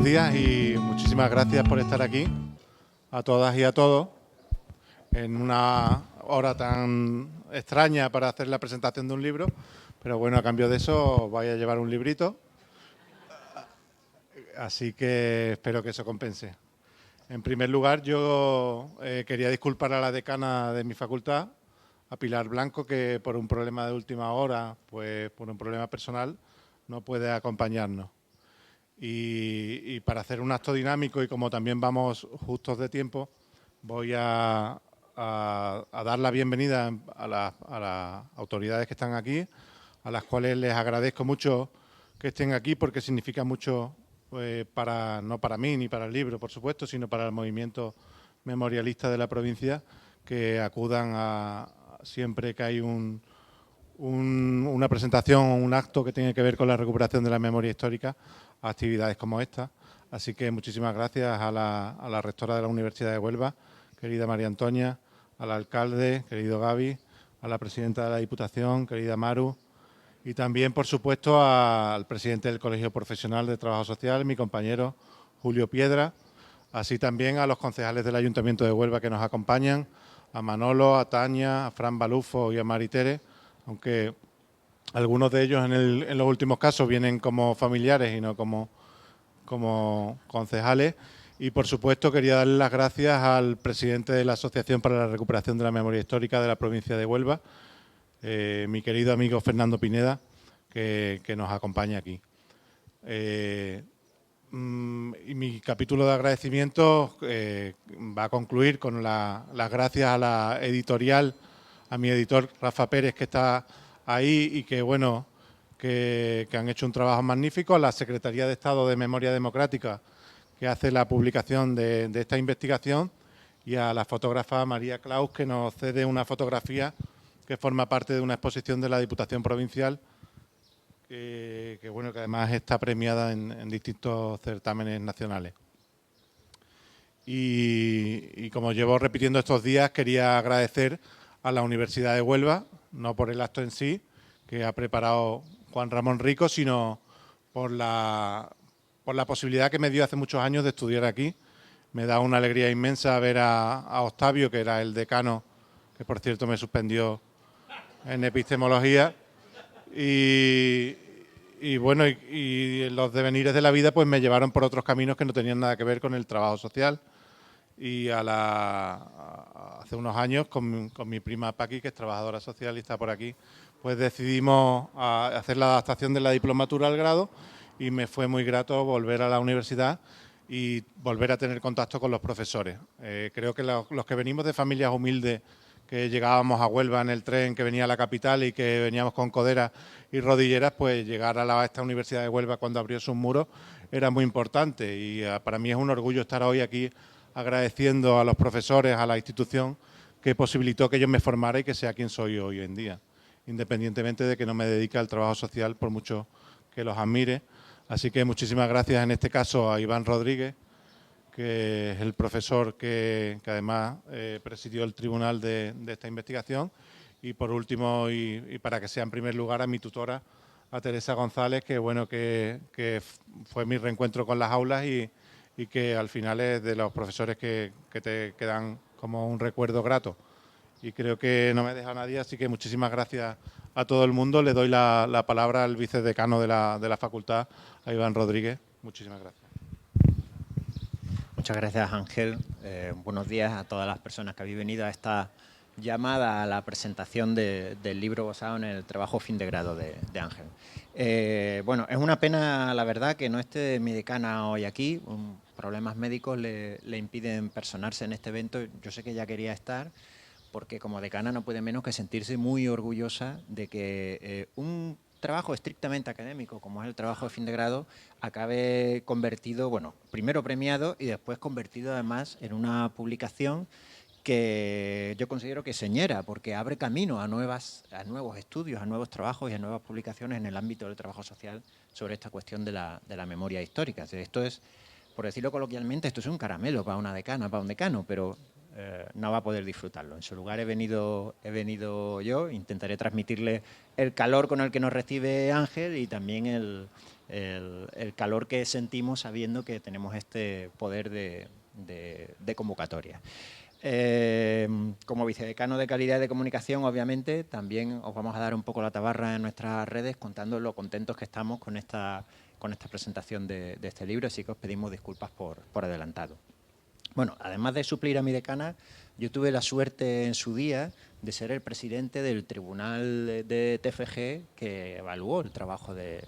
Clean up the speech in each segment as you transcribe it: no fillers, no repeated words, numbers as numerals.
días y muchísimas gracias por estar aquí, a todas y a todos, en una hora tan extraña para hacer la presentación de un libro, pero bueno, a cambio de eso vais a llevar un librito, así que espero que eso compense. En primer lugar, yo quería disculpar a la decana de mi facultad, a Pilar Blanco, que por un problema de última hora, pues por un problema personal, no puede acompañarnos. Y para hacer un acto dinámico y como también vamos justos de tiempo, voy a dar la bienvenida a las autoridades que están aquí, a las cuales les agradezco mucho que estén aquí porque significa mucho, no para mí ni para el libro, por supuesto, sino para el movimiento memorialista de la provincia, que acudan siempre que hay una presentación o un acto que tiene que ver con la recuperación de la memoria histórica, a actividades como esta. Así que muchísimas gracias a la rectora de la Universidad de Huelva, querida María Antonia, al alcalde, querido Gaby, a la presidenta de la Diputación, querida Maru, y también, por supuesto, al presidente del Colegio Profesional de Trabajo Social, mi compañero Julio Piedra, así también a los concejales del Ayuntamiento de Huelva que nos acompañan, a Manolo, a Tania, a Fran Balufo y a Maritere, aunque algunos de ellos en los últimos casos vienen como familiares y no como concejales. Y, por supuesto, quería darle las gracias al presidente de la Asociación para la Recuperación de la Memoria Histórica de la provincia de Huelva, mi querido amigo Fernando Pineda, que nos acompaña aquí. Y mi capítulo de agradecimiento va a concluir con las gracias a la editorial, a mi editor Rafa Pérez, que está ahí y que, bueno, que han hecho un trabajo magnífico, a la Secretaría de Estado de Memoria Democrática, que hace la publicación de esta investigación, y a la fotógrafa María Claus, que nos cede una fotografía que forma parte de una exposición de la Diputación Provincial, que bueno, que además está premiada en distintos certámenes nacionales. Y como llevo repitiendo estos días, quería agradecer a la Universidad de Huelva, no por el acto en sí, que ha preparado Juan Ramón Rico, sino por la posibilidad que me dio hace muchos años de estudiar aquí. Me da una alegría inmensa ver a Octavio, que era el decano, que por cierto me suspendió en epistemología, y bueno, y los devenires de la vida pues me llevaron por otros caminos que no tenían nada que ver con el trabajo social. Y hace unos años, con mi prima Paqui, que es trabajadora social y está por aquí, pues decidimos hacer la adaptación de la diplomatura al grado, y me fue muy grato volver a la universidad y volver a tener contacto con los profesores. Creo que los que venimos de familias humildes, que llegábamos a Huelva en el tren que venía a la capital y que veníamos con coderas y rodilleras, pues llegar a esta Universidad de Huelva cuando abrió sus muros era muy importante, y para mí es un orgullo estar hoy aquí agradeciendo a los profesores, a la institución que posibilitó que yo me formara y que sea quien soy hoy en día, independientemente de que no me dedique al trabajo social, por mucho que los admire. Así que muchísimas gracias en este caso a Iván Rodríguez, que es el profesor que además presidió el tribunal de esta investigación, y por último, y para que sea en primer lugar, a mi tutora, a Teresa González, que bueno, que fue mi reencuentro con las aulas y que al final es de los profesores que te quedan como un recuerdo grato. Y creo que no me deja nadie, así que muchísimas gracias a todo el mundo. Le doy la palabra al vicedecano de la facultad, a Iván Rodríguez. Muchísimas gracias. Muchas gracias, Ángel. Buenos días a todas las personas que habéis venido a esta llamada a la presentación del libro basado en el trabajo fin de grado de Ángel. Bueno, es una pena, la verdad, que no esté mi decana hoy aquí. Problemas médicos le impiden personarse en este evento. Yo sé que ella quería estar, porque como decana no puede menos que sentirse muy orgullosa de que un trabajo estrictamente académico, como es el trabajo de fin de grado, acabe convertido, bueno, primero premiado y después convertido además en una publicación que yo considero que señera, porque abre camino a nuevos estudios, a nuevos trabajos y a nuevas publicaciones en el ámbito del trabajo social sobre esta cuestión de la memoria histórica. Esto es, por decirlo coloquialmente, esto es un caramelo para una decana, para un decano, pero no va a poder disfrutarlo. En su lugar he venido yo, intentaré transmitirle el calor con el que nos recibe Ángel y también el calor que sentimos sabiendo que tenemos este poder de convocatoria. Como vicedecano de calidad de comunicación, obviamente, también os vamos a dar un poco la tabarra en nuestras redes contando lo contentos que estamos con esta presentación de este libro, así que os pedimos disculpas por adelantado. Bueno, además de suplir a mi decana, yo tuve la suerte en su día de ser el presidente del tribunal de TFG que evaluó el trabajo de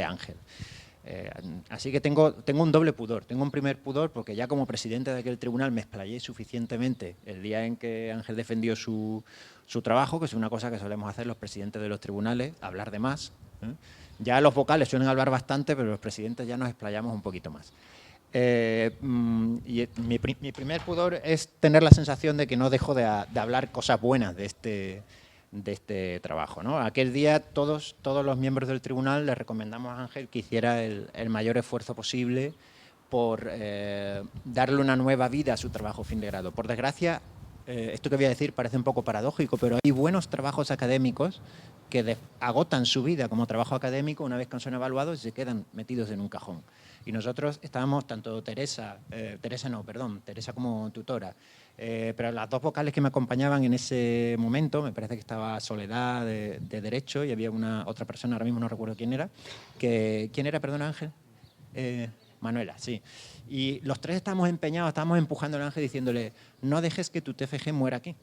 Ángel. Así que tengo un doble pudor. Tengo un primer pudor porque ya como presidente de aquel tribunal me explayé suficientemente el día en que Ángel defendió su trabajo, que es una cosa que solemos hacer los presidentes de los tribunales, hablar de más. Ya los vocales suelen hablar bastante, pero los presidentes ya nos explayamos un poquito más. Y mi primer pudor es tener la sensación de que no dejo de hablar cosas buenas de este trabajo, ¿no? Aquel día todos los miembros del tribunal le recomendamos a Ángel que hiciera el mayor esfuerzo posible por darle una nueva vida a su trabajo fin de grado. Por desgracia, esto que voy a decir parece un poco paradójico, pero hay buenos trabajos académicos que agotan su vida como trabajo académico una vez que son evaluados y se quedan metidos en un cajón. Y nosotros estábamos, tanto Teresa como tutora, pero las dos vocales que me acompañaban en ese momento, me parece que estaba Soledad de Derecho y había otra persona, ahora mismo no recuerdo quién era. ¿Quién era, perdón, Ángel? Manuela, sí. Y los tres estábamos empeñados, estábamos empujando al Ángel diciéndole, no dejes que tu TFG muera aquí.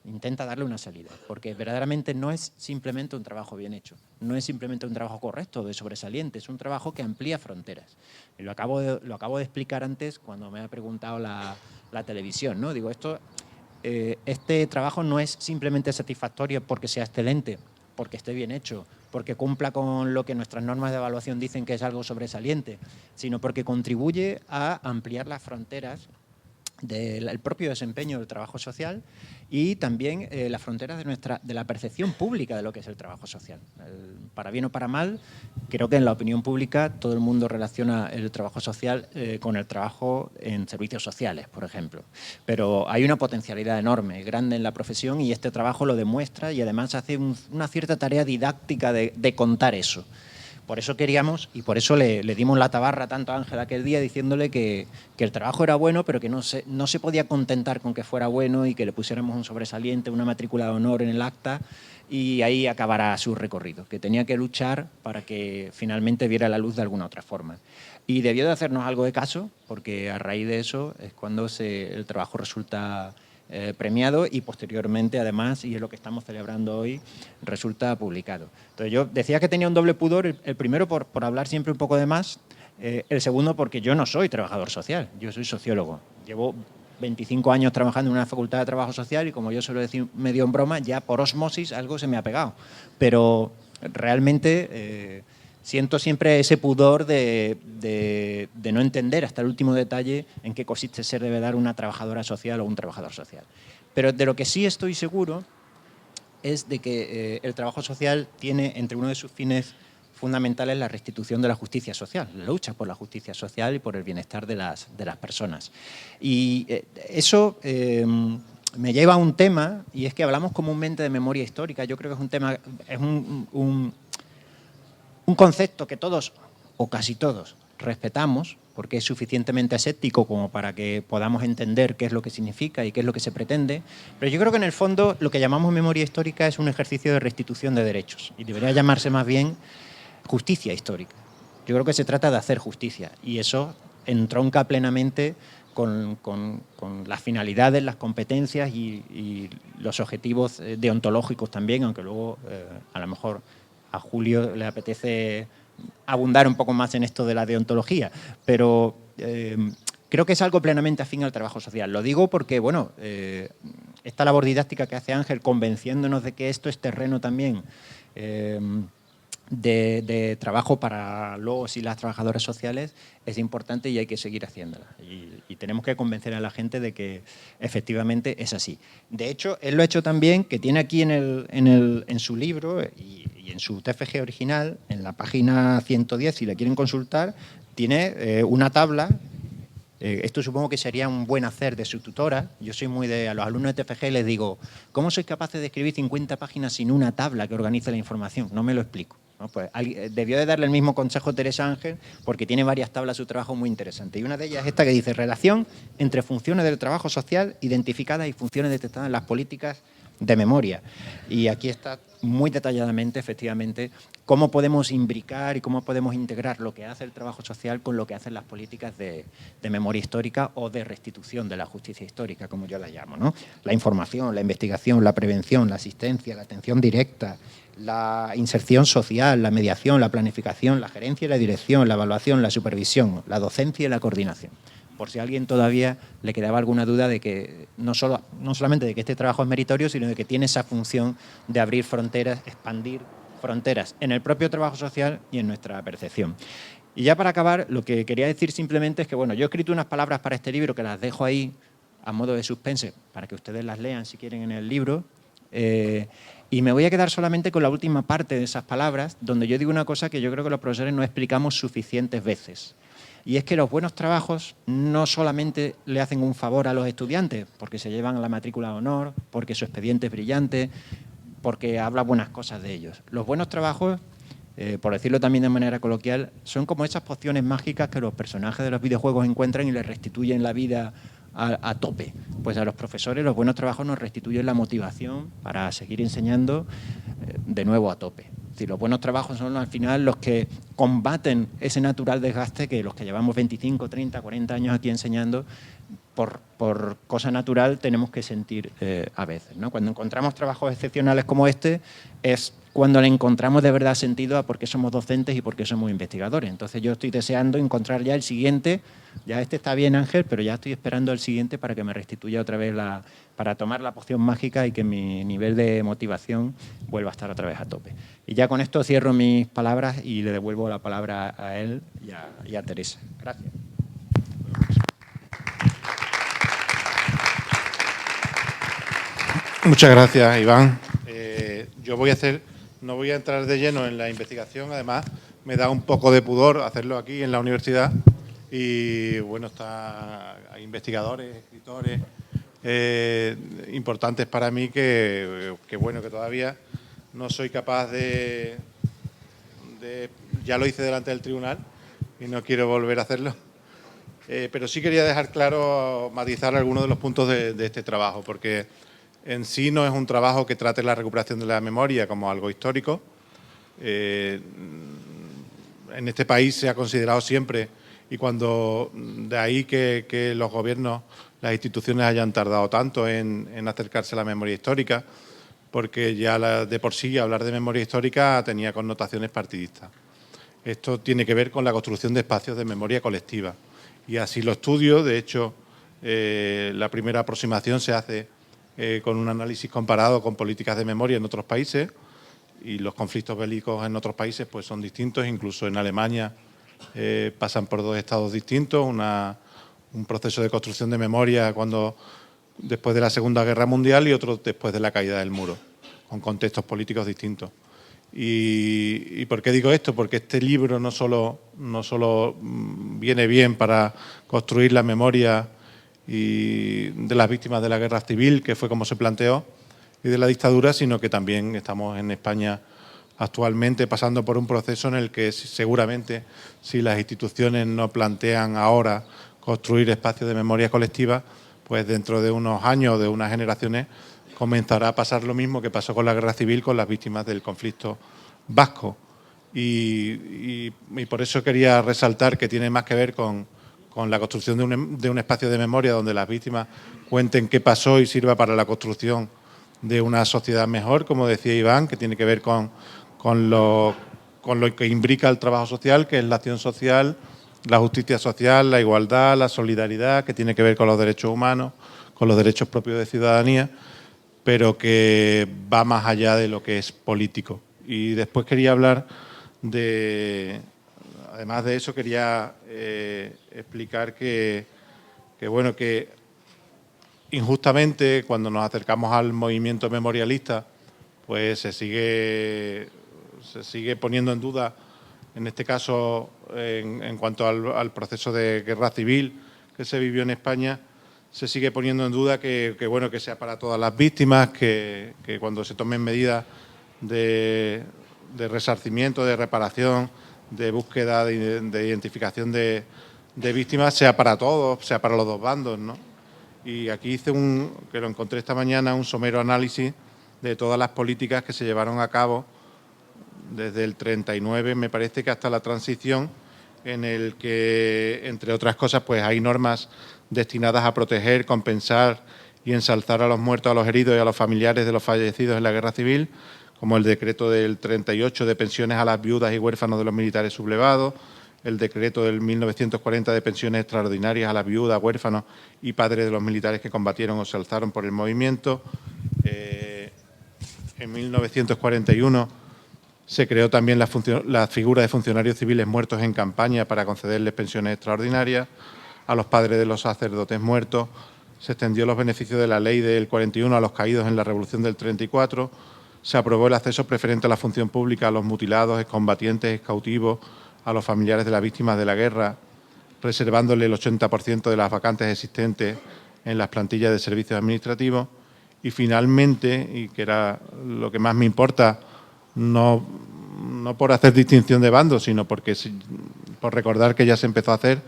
Intenta darle una salida, porque verdaderamente no es simplemente un trabajo bien hecho, no es simplemente un trabajo correcto, de sobresaliente, es un trabajo que amplía fronteras. Y lo acabo de explicar antes cuando me ha preguntado la televisión, ¿no? Digo, este trabajo no es simplemente satisfactorio porque sea excelente, porque esté bien hecho, porque cumpla con lo que nuestras normas de evaluación dicen que es algo sobresaliente, sino porque contribuye a ampliar las fronteras del propio desempeño del trabajo social y también las fronteras de la percepción pública de lo que es el trabajo social. Para bien o para mal, creo que en la opinión pública todo el mundo relaciona el trabajo social con el trabajo en servicios sociales, por ejemplo. Pero hay una potencialidad enorme, grande en la profesión y este trabajo lo demuestra y además hace una cierta tarea didáctica de contar eso. Por eso queríamos y por eso le dimos la tabarra tanto a Ángel aquel día diciéndole que el trabajo era bueno, pero que no se podía contentar con que fuera bueno y que le pusiéramos un sobresaliente, una matrícula de honor en el acta y ahí acabará su recorrido, que tenía que luchar para que finalmente viera la luz de alguna otra forma. Y debió de hacernos algo de caso, porque a raíz de eso es cuando el trabajo resulta premiado y posteriormente, además, y es lo que estamos celebrando hoy, resulta publicado. Entonces yo decía que tenía un doble pudor, el primero por hablar siempre un poco de más, el segundo porque yo no soy trabajador social, yo soy sociólogo. Llevo 25 años trabajando en una facultad de trabajo social y como yo suelo decir medio en broma, ya por osmosis algo se me ha pegado. Pero realmente siento siempre ese pudor de no entender hasta el último detalle en qué consiste ser de verdad una trabajadora social o un trabajador social. Pero de lo que sí estoy seguro es de que el trabajo social tiene entre uno de sus fines fundamentales la restitución de la justicia social, la lucha por la justicia social y por el bienestar de las personas. Y eso me lleva a un tema, y es que hablamos comúnmente de memoria histórica. Yo creo que es un tema, es un concepto que todos, o casi todos, respetamos, porque es suficientemente aséptico como para que podamos entender qué es lo que significa y qué es lo que se pretende, pero yo creo que en el fondo lo que llamamos memoria histórica es un ejercicio de restitución de derechos y debería llamarse más bien justicia histórica. Yo creo que se trata de hacer justicia y eso entronca plenamente con las finalidades, las competencias y los objetivos deontológicos también, aunque luego a lo mejor a Julio le apetece abundar un poco más en esto de la deontología, pero creo que es algo plenamente afín al trabajo social. Lo digo porque, bueno, esta labor didáctica que hace Ángel, convenciéndonos de que esto es terreno también de trabajo para los y las trabajadoras sociales, es importante y hay que seguir haciéndola. Y tenemos que convencer a la gente de que efectivamente es así. De hecho, él lo ha hecho también, que tiene aquí en su libro y en su TFG original, en la página 110, si la quieren consultar, tiene una tabla. Esto supongo que sería un buen hacer de su tutora. Yo soy muy a los alumnos de TFG les digo, ¿cómo sois capaces de escribir 50 páginas sin una tabla que organice la información? No me lo explico. ¿no? Pues debió de darle el mismo consejo Teresa Ángel porque tiene varias tablas de su trabajo muy interesantes. Y una de ellas es esta que dice: relación entre funciones del trabajo social identificadas y funciones detectadas en las políticas de memoria. Y aquí está muy detalladamente, efectivamente, cómo podemos imbricar y cómo podemos integrar lo que hace el trabajo social con lo que hacen las políticas de memoria histórica o de restitución de la justicia histórica, como yo la llamo, ¿no? La información, la investigación, la prevención, la asistencia, la atención directa, la inserción social, la mediación, la planificación, la gerencia y la dirección, la evaluación, la supervisión, la docencia y la coordinación. Por si a alguien todavía le quedaba alguna duda de que no solamente de que este trabajo es meritorio, sino de que tiene esa función de abrir fronteras, expandir fronteras en el propio trabajo social y en nuestra percepción. Y ya para acabar, lo que quería decir simplemente es que, bueno, yo he escrito unas palabras para este libro que las dejo ahí a modo de suspense para que ustedes las lean si quieren en el libro. Y me voy a quedar solamente con la última parte de esas palabras, donde yo digo una cosa que yo creo que los profesores no explicamos suficientes veces. Y es que los buenos trabajos no solamente le hacen un favor a los estudiantes, porque se llevan la matrícula de honor, porque su expediente es brillante, porque habla buenas cosas de ellos. Los buenos trabajos, por decirlo también de manera coloquial, son como esas pociones mágicas que los personajes de los videojuegos encuentran y les restituyen la vida a tope. Pues a los profesores los buenos trabajos nos restituyen la motivación para seguir enseñando de nuevo a tope. Es decir, los buenos trabajos son al final los que combaten ese natural desgaste que los que llevamos 25, 30, 40 años aquí enseñando, por cosa natural tenemos que sentir a veces, ¿no? Cuando encontramos trabajos excepcionales como este, es cuando le encontramos de verdad sentido a por qué somos docentes y por qué somos investigadores. Entonces yo estoy deseando encontrar ya el siguiente. Ya este está bien, Ángel, pero ya estoy esperando el siguiente para que me restituya otra vez para tomar la poción mágica y que mi nivel de motivación vuelva a estar otra vez a tope. Y ya con esto cierro mis palabras y le devuelvo la palabra a él y a Teresa. Gracias. Muchas gracias, Iván. No voy a entrar de lleno en la investigación, además me da un poco de pudor hacerlo aquí en la universidad y bueno, hay investigadores, escritores importantes para mí que todavía no soy capaz ya lo hice delante del tribunal y no quiero volver a hacerlo. Pero sí quería dejar claro, matizar algunos de los puntos de este trabajo, porque en sí no es un trabajo que trate la recuperación de la memoria como algo histórico. En este país se ha considerado siempre, y de ahí que los gobiernos, las instituciones hayan tardado tanto en acercarse a la memoria histórica, porque ya de por sí hablar de memoria histórica tenía connotaciones partidistas. Esto tiene que ver con la construcción de espacios de memoria colectiva. Y así lo estudio. De hecho, la primera aproximación se hace con un análisis comparado con políticas de memoria en otros países, y los conflictos bélicos en otros países pues son distintos. Incluso en Alemania pasan por dos estados distintos, un proceso de construcción de memoria después de la Segunda Guerra Mundial y otro después de la caída del muro, con contextos políticos distintos. ¿Y por qué digo esto? Porque este libro no solo viene bien para construir la memoria de las víctimas de la guerra civil, que fue como se planteó, y de la dictadura, sino que también estamos en España actualmente pasando por un proceso en el que seguramente, si las instituciones no plantean ahora construir espacios de memoria colectiva, pues dentro de unos años, de unas generaciones, comenzará a pasar lo mismo que pasó con la guerra civil, con las víctimas del conflicto vasco. Y por eso quería resaltar que tiene más que ver con la construcción de un espacio de memoria donde las víctimas cuenten qué pasó y sirva para la construcción de una sociedad mejor, como decía Iván, que tiene que ver con lo que imbrica el trabajo social, que es la acción social, la justicia social, la igualdad, la solidaridad, que tiene que ver con los derechos humanos, con los derechos propios de ciudadanía, pero que va más allá de lo que es político. Y después quería hablar además de eso, quería explicar que injustamente, cuando nos acercamos al movimiento memorialista, pues se sigue poniendo en duda, en este caso, en cuanto al proceso de guerra civil que se vivió en España, se sigue poniendo en duda que sea para todas las víctimas, que cuando se tomen medidas de resarcimiento, de reparación, de búsqueda, de identificación de víctimas, sea para todos, sea para los dos bandos, ¿no? Y aquí hice que lo encontré esta mañana, un somero análisis de todas las políticas que se llevaron a cabo desde el 39, me parece que hasta la transición, en el que, entre otras cosas, pues hay normas destinadas a proteger, compensar y ensalzar a los muertos, a los heridos y a los familiares de los fallecidos en la guerra civil, como el decreto del 38 de pensiones a las viudas y huérfanos de los militares sublevados, el decreto del 1940 de pensiones extraordinarias a las viudas, huérfanos y padres de los militares que combatieron o se alzaron por el movimiento. En 1941 se creó también la figura de funcionarios civiles muertos en campaña para concederles pensiones extraordinarias a los padres de los sacerdotes muertos. Se extendió los beneficios de la ley del 41 a los caídos en la Revolución del 34. Se aprobó el acceso preferente a la función pública a los mutilados, excombatientes, excautivos, a los familiares de las víctimas de la guerra, reservándole el 80% de las vacantes existentes en las plantillas de servicios administrativos. Y finalmente, y que era lo que más me importa, no por hacer distinción de bandos, sino por recordar que ya se empezó a hacer,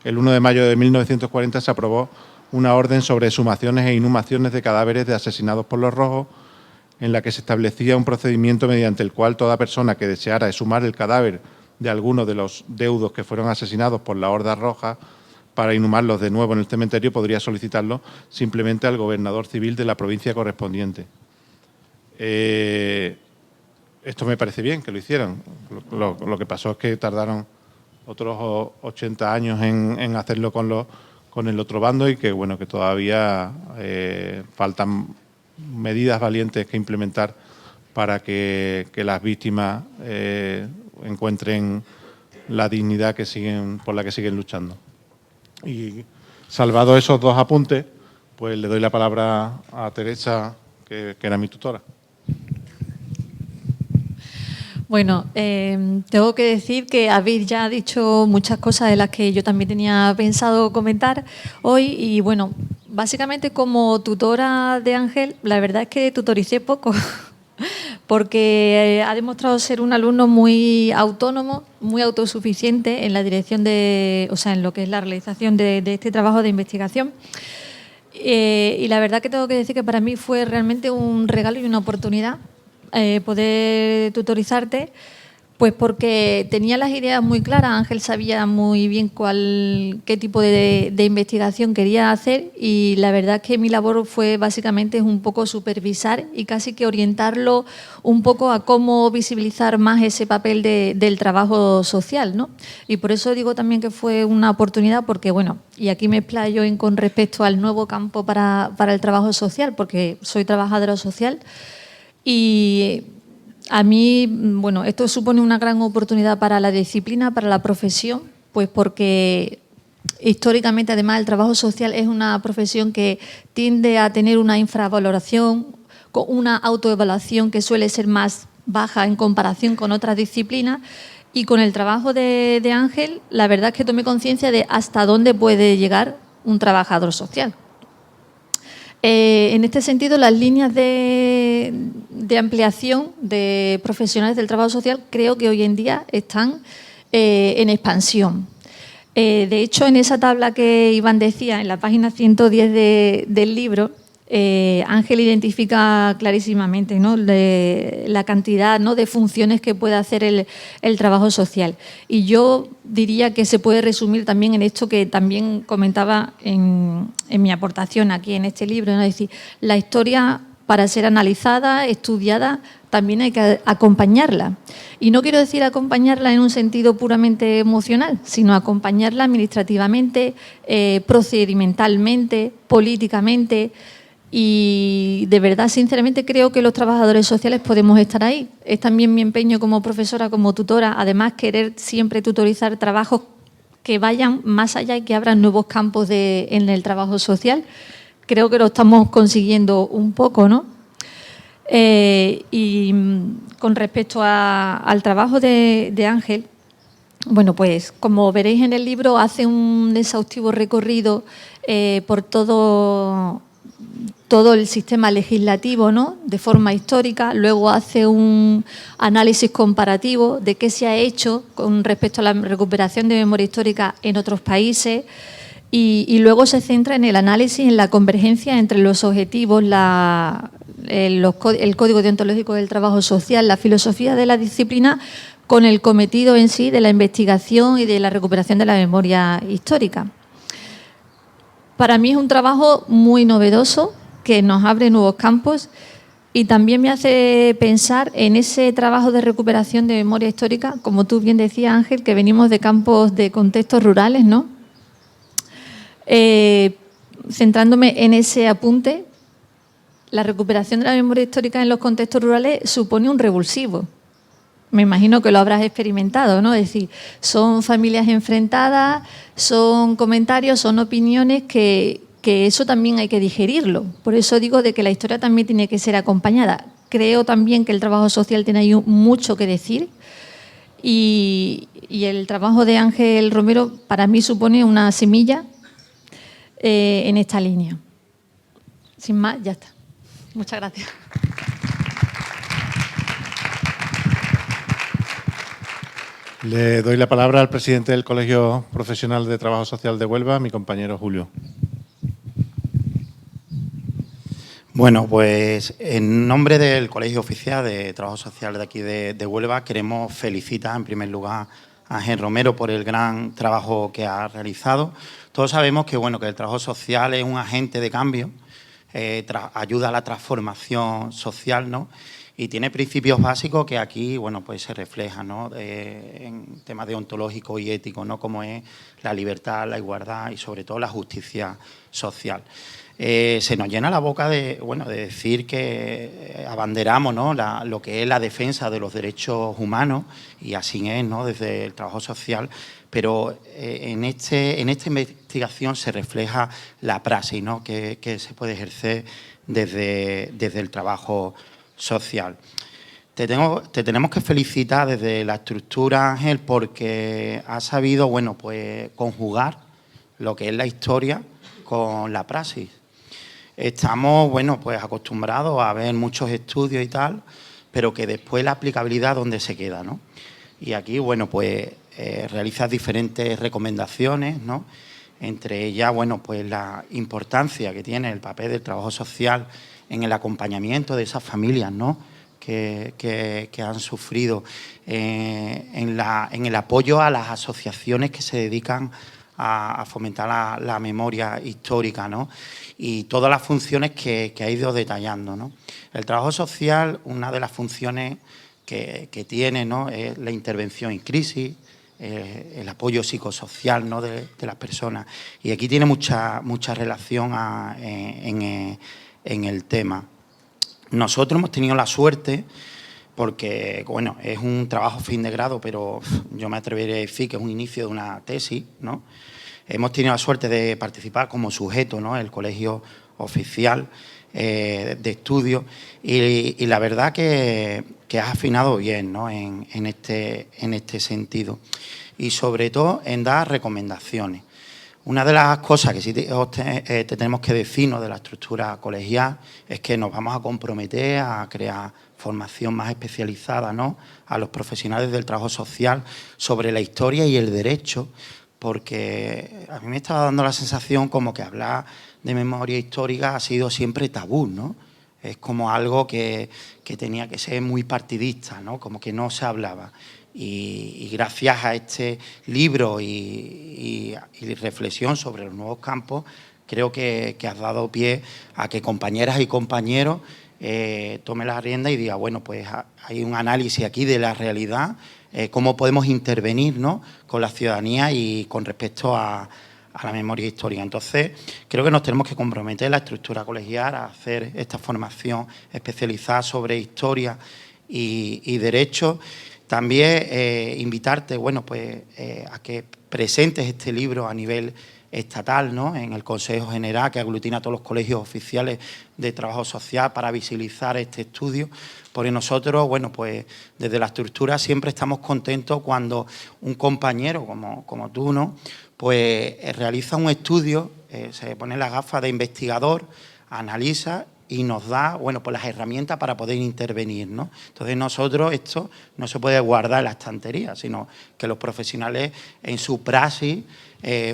el 1 de mayo de 1940 se aprobó una orden sobre exhumaciones e inhumaciones de cadáveres de asesinados por los rojos, en la que se establecía un procedimiento mediante el cual toda persona que deseara exhumar el cadáver de alguno de los deudos que fueron asesinados por la Horda Roja para inhumarlos de nuevo en el cementerio podría solicitarlo simplemente al gobernador civil de la provincia correspondiente. Esto me parece bien que lo hicieran. Lo que pasó es que tardaron otros 80 años en hacerlo con el otro bando y que, bueno, que todavía faltan medidas valientes que implementar para que las víctimas encuentren la dignidad por la que siguen luchando. Y salvado esos dos apuntes, pues le doy la palabra a Teresa, que era mi tutora. Bueno, tengo que decir que habéis ya dicho muchas cosas de las que yo también tenía pensado comentar hoy y, bueno, básicamente como tutora de Ángel, la verdad es que tutoricé poco porque ha demostrado ser un alumno muy autónomo, muy autosuficiente en la dirección en lo que es la realización de este trabajo de investigación. Y la verdad que tengo que decir que para mí fue realmente un regalo y una oportunidad poder tutorizarte, pues porque tenía las ideas muy claras. Ángel sabía muy bien qué tipo de investigación quería hacer y la verdad es que mi labor fue básicamente un poco supervisar y casi que orientarlo un poco a cómo visibilizar más ese papel del trabajo social, ¿no? Y por eso digo también que fue una oportunidad porque, bueno, y aquí me explayo con respecto al nuevo campo para el trabajo social, porque soy trabajadora social. Y a mí, bueno, esto supone una gran oportunidad para la disciplina, para la profesión, pues porque históricamente, además, el trabajo social es una profesión que tiende a tener una infravaloración, con una autoevaluación que suele ser más baja en comparación con otras disciplinas. Y con el trabajo de Ángel, la verdad es que tomé conciencia de hasta dónde puede llegar un trabajador social. En este sentido, las líneas de ampliación de profesionales del trabajo social creo que hoy en día están en expansión. De hecho, en esa tabla que Iván decía, en la página 110 del libro, Ángel identifica clarísimamente, ¿no?, la cantidad, ¿no?, de funciones que puede hacer el trabajo social. Y yo diría que se puede resumir también en esto que también comentaba en mi aportación aquí en este libro, ¿no? Es decir, la historia, para ser analizada, estudiada, también hay que acompañarla. Y no quiero decir acompañarla en un sentido puramente emocional, sino acompañarla administrativamente, procedimentalmente, políticamente. Y de verdad, sinceramente, creo que los trabajadores sociales podemos estar ahí. Es también mi empeño como profesora, como tutora, además querer siempre tutorizar trabajos que vayan más allá y que abran nuevos campos en el trabajo social. Creo que lo estamos consiguiendo un poco, ¿no? Y con respecto al trabajo de Ángel, bueno, pues como veréis en el libro, hace un exhaustivo recorrido por todo todo el sistema legislativo, ¿no?, de forma histórica, luego hace un análisis comparativo de qué se ha hecho con respecto a la recuperación de memoria histórica en otros países y luego se centra en el análisis, en la convergencia entre los objetivos, el código deontológico del trabajo social, la filosofía de la disciplina con el cometido en sí de la investigación y de la recuperación de la memoria histórica. Para mí es un trabajo muy novedoso que nos abre nuevos campos y también me hace pensar en ese trabajo de recuperación de memoria histórica, como tú bien decías, Ángel, que venimos de campos, de contextos rurales, ¿no? Centrándome en ese apunte, la recuperación de la memoria histórica en los contextos rurales supone un revulsivo. Me imagino que lo habrás experimentado, ¿no? Es decir, son familias enfrentadas, son comentarios, son opiniones que eso también hay que digerirlo. Por eso digo de que la historia también tiene que ser acompañada. Creo también que el trabajo social tiene ahí mucho que decir y el trabajo de Ángel Romero para mí supone una semilla en esta línea. Sin más, ya está. Muchas gracias. Le doy la palabra al presidente del Colegio Profesional de Trabajo Social de Huelva, mi compañero Julio. Bueno, pues en nombre del Colegio Oficial de Trabajo Social de aquí de Huelva queremos felicitar en primer lugar a Ángel Romero por el gran trabajo que ha realizado. Todos sabemos que, bueno, que el trabajo social es un agente de cambio, ayuda a la transformación social, ¿no? Y tiene principios básicos que aquí, bueno, pues se reflejan, ¿no?, en temas deontológicos y éticos, ¿no?, como es la libertad, la igualdad y sobre todo la justicia social. Se nos llena la boca de decir que abanderamos, ¿no?, lo que es la defensa de los derechos humanos, y así es, ¿no?, desde el trabajo social, pero en esta investigación se refleja la praxis, ¿no?, que se puede ejercer desde el trabajo social. Te tenemos que felicitar desde la estructura, Ángel, porque has sabido, bueno, pues conjugar lo que es la historia con la praxis. Estamos, bueno, pues acostumbrados a ver muchos estudios y tal, pero que después la aplicabilidad dónde se queda, ¿no? Y aquí, bueno, pues realizas diferentes recomendaciones, ¿no? Entre ellas, bueno, pues la importancia que tiene el papel del trabajo social en el acompañamiento de esas familias, ¿no?, que han sufrido, en el apoyo a las asociaciones que se dedican a fomentar la memoria histórica, ¿no?, y todas las funciones que ha ido detallando, ¿no? El trabajo social, una de las funciones que tiene, ¿no?, es la intervención en crisis, el apoyo psicosocial, ¿no?, de las personas. Y aquí tiene mucha relación en el tema. Nosotros hemos tenido la suerte, porque, bueno, es un trabajo fin de grado, pero yo me atrevería a decir que es un inicio de una tesis, ¿no? Hemos tenido la suerte de participar como sujeto, ¿no?, el Colegio Oficial de Estudios, y la verdad que has afinado bien, ¿no?, en este sentido, y sobre todo en dar recomendaciones. Una de las cosas que sí te tenemos que decirnos de la estructura colegial es que nos vamos a comprometer a crear formación más especializada, ¿no?, a los profesionales del trabajo social sobre la historia y el derecho, porque a mí me estaba dando la sensación como que hablar de memoria histórica ha sido siempre tabú, ¿no? Es como algo que tenía que ser muy partidista, ¿no?, como que no se hablaba. Y gracias a este libro y reflexión sobre los nuevos campos, creo que has dado pie a que compañeras y compañeros tomen la rienda y digan, bueno, pues hay un análisis aquí de la realidad, cómo podemos intervenir, ¿no?, con la ciudadanía y con respecto a la memoria histórica. Entonces, creo que nos tenemos que comprometer la estructura colegial a hacer esta formación especializada sobre historia y derecho. También invitarte, bueno, pues a que presentes este libro a nivel estatal, ¿no?, en el Consejo General, que aglutina a todos los colegios oficiales de trabajo social para visibilizar este estudio, porque nosotros, bueno, pues desde la estructura siempre estamos contentos cuando un compañero como tú, ¿no?, pues realiza un estudio, se pone las gafas de investigador, analiza y nos da, bueno, pues las herramientas para poder intervenir, ¿no? Entonces nosotros esto no se puede guardar en la estantería, sino que los profesionales en su praxis,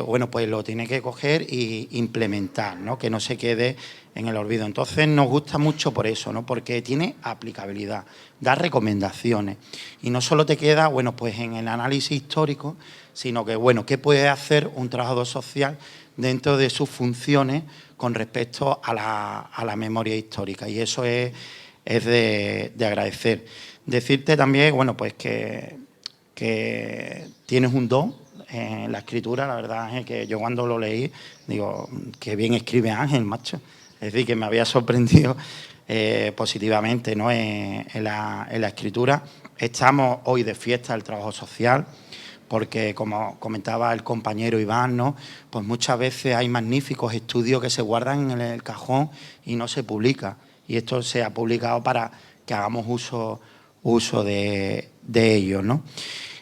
bueno, pues lo tienen que coger e implementar, ¿no? Que no se quede en el olvido. Entonces nos gusta mucho por eso, ¿no? Porque tiene aplicabilidad, da recomendaciones y no solo te queda, bueno, pues en el análisis histórico, sino que, bueno, ¿qué puede hacer un trabajador social dentro de sus funciones con respecto a la memoria histórica? Y eso es de agradecer. Decirte también, bueno, pues que tienes un don en la escritura. La verdad, Ángel, que yo cuando lo leí, digo, qué bien escribe Ángel, macho. Es decir, que me había sorprendido positivamente, ¿no? en la escritura. Estamos hoy de fiesta del trabajo social, porque, como comentaba el compañero Iván, ¿no? Pues muchas veces hay magníficos estudios que se guardan en el cajón y no se publica. Y esto se ha publicado para que hagamos uso de ellos, ¿no?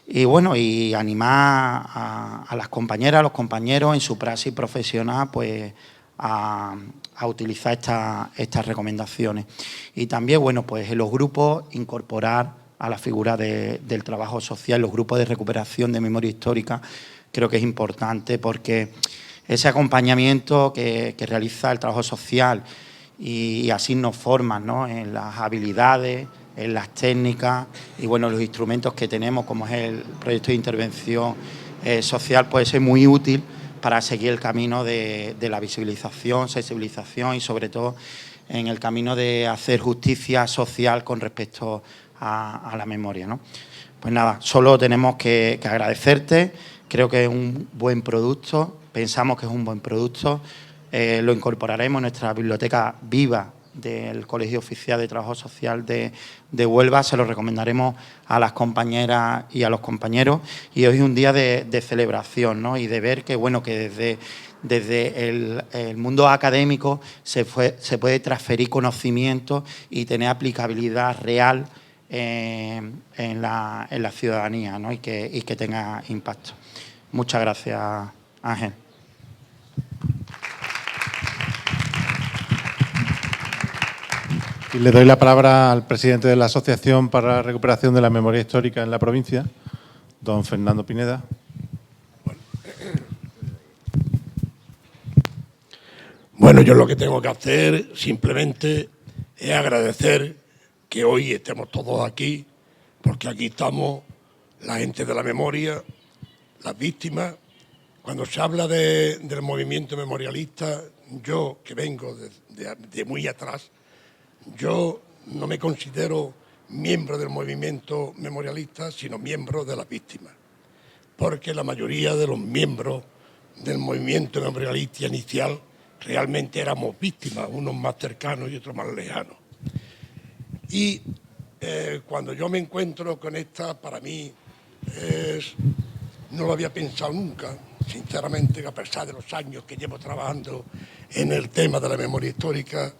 Y bueno, y animar a las compañeras, a los compañeros en su praxis profesional, pues a utilizar estas recomendaciones. Y también, bueno, pues en los grupos incorporar a la figura del trabajo social, los grupos de recuperación de memoria histórica, creo que es importante porque ese acompañamiento que realiza el trabajo social y así nos forman, ¿no? En las habilidades, en las técnicas y, bueno, los instrumentos que tenemos, como es el proyecto de intervención social, puede ser muy útil para seguir el camino de la visibilización, sensibilización y, sobre todo, en el camino de hacer justicia social con respecto a la memoria, ¿no? Pues nada, solo tenemos que agradecerte. Creo que es un buen producto, pensamos que es un buen producto. Lo incorporaremos en nuestra biblioteca viva del Colegio Oficial de Trabajo Social de Huelva. Se lo recomendaremos a las compañeras y a los compañeros. Y hoy es un día de celebración, ¿no? Y de ver que, bueno, que desde el mundo académico se puede transferir conocimiento y tener aplicabilidad real en la ciudadanía, ¿no? y que tenga impacto. Muchas gracias, Ángel. Y le doy la palabra al presidente de la Asociación para la Recuperación de la Memoria Histórica en la provincia, don Fernando Pineda. Bueno, yo lo que tengo que hacer simplemente es agradecer que hoy estemos todos aquí, porque aquí estamos la gente de la memoria, las víctimas. Cuando se habla del movimiento memorialista, yo que vengo de muy atrás, yo no me considero miembro del movimiento memorialista, sino miembro de las víctimas, porque la mayoría de los miembros del movimiento memorialista inicial realmente éramos víctimas, unos más cercanos y otros más lejanos. Y cuando yo me encuentro con esta, para mí no lo había pensado nunca, sinceramente, a pesar de los años que llevo trabajando en el tema de la memoria histórica